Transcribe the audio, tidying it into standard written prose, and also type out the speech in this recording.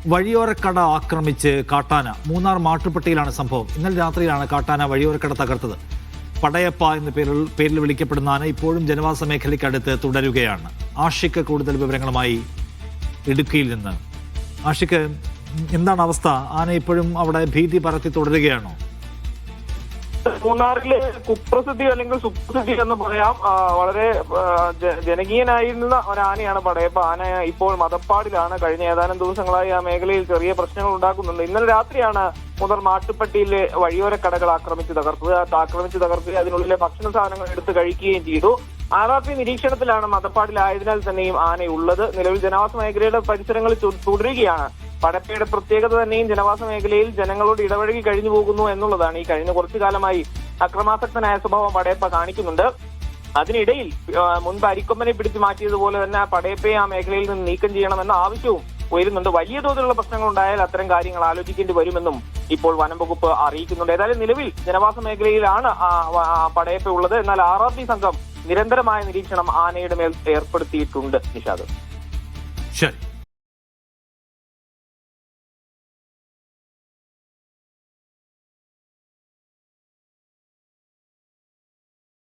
വഴിയോരക്കട ആക്രമിച്ച് കാട്ടാന. മൂന്നാർ മാട്ടുപ്പെട്ടിയിലാണ് സംഭവം. ഇന്നലെ രാത്രിയിലാണ് കാട്ടാന വഴിയോരക്കട തകർത്തത്. പടയപ്പ എന്ന പേരിൽ വിളിക്കപ്പെടുന്ന ആന ഇപ്പോഴും ജനവാസ മേഖലയ്ക്കടുത്ത് തുടരുകയാണ്. ആഷിക്ക് കൂടുതൽ വിവരങ്ങളുമായി ഇടുക്കിയിൽ നിന്ന്. ആഷിക്ക്, എന്താണ് അവസ്ഥ? ആന ഇപ്പോഴും അവിടെ ഭീതി പരത്തി തുടരുകയാണോ? മൂന്നാറിലെ കുപ്രസിദ്ധി അല്ലെങ്കിൽ സുപ്രസിദ്ധി എന്ന് പറയാം. വളരെ ജനകീയനായിരുന്ന ഒരാനയാണ് പടയപ്പ. ആന ഇപ്പോൾ മതപ്പാടിലാണ്. കഴിഞ്ഞ ഏതാനും ദിവസങ്ങളായി ആ മേഖലയിൽ ചെറിയ പ്രശ്നങ്ങൾ ഉണ്ടാക്കുന്നുണ്ട്. ഇന്നലെ രാത്രിയാണ് മുതൽ മാട്ടുപ്പെട്ടിയിലെ വഴിയോര കടകൾ ആക്രമിച്ച് തകർത്ത് അതിനുള്ളിലെ ഭക്ഷണ സാധനങ്ങൾ എടുത്ത് കഴിക്കുകയും ചെയ്തു. RRP നിരീക്ഷണത്തിലാണ് മതപ്പാടിലായതിനാൽ തന്നെയും ആനയുള്ളത്. നിലവിൽ ജനവാസ മേഖലയുടെ പരിസരങ്ങളിൽ തുടരുകയാണ്. പടയപ്പയുടെ പ്രത്യേകത തന്നെയും ജനവാസ മേഖലയിൽ ജനങ്ങളോട് ഇടപഴകി കഴിഞ്ഞു പോകുന്നു എന്നുള്ളതാണ്. ഈ കഴിഞ്ഞ കുറച്ചു കാലമായി അക്രമാസക്തനായ സ്വഭാവം പടയപ്പ കാണിക്കുന്നുണ്ട്. അതിനിടയിൽ മുൻപ് അരിക്കൊമ്പനെ പിടിച്ചു മാറ്റിയതുപോലെ തന്നെ പടയപ്പയെ ആ മേഖലയിൽ നിന്ന് നീക്കം ചെയ്യണമെന്ന ആവശ്യവും ഉയരുന്നുണ്ട്. വലിയ തോതിലുള്ള പ്രശ്നങ്ങൾ ഉണ്ടായാൽ അത്തരം കാര്യങ്ങൾ ആലോചിക്കേണ്ടി വരുമെന്നും ഇപ്പോൾ വനം വകുപ്പ് അറിയിക്കുന്നുണ്ട്. ഏതായാലും നിലവിൽ ജനവാസ മേഖലയിലാണ് പടയപ്പ ഉള്ളത്. എന്നാൽ RRP സംഘം നിരന്തരമായ നിരീക്ഷണം ആനയുടെ മേൽ ഏർപ്പെടുത്തിയിട്ടുണ്ട്. നിഷാദ്. ശരി.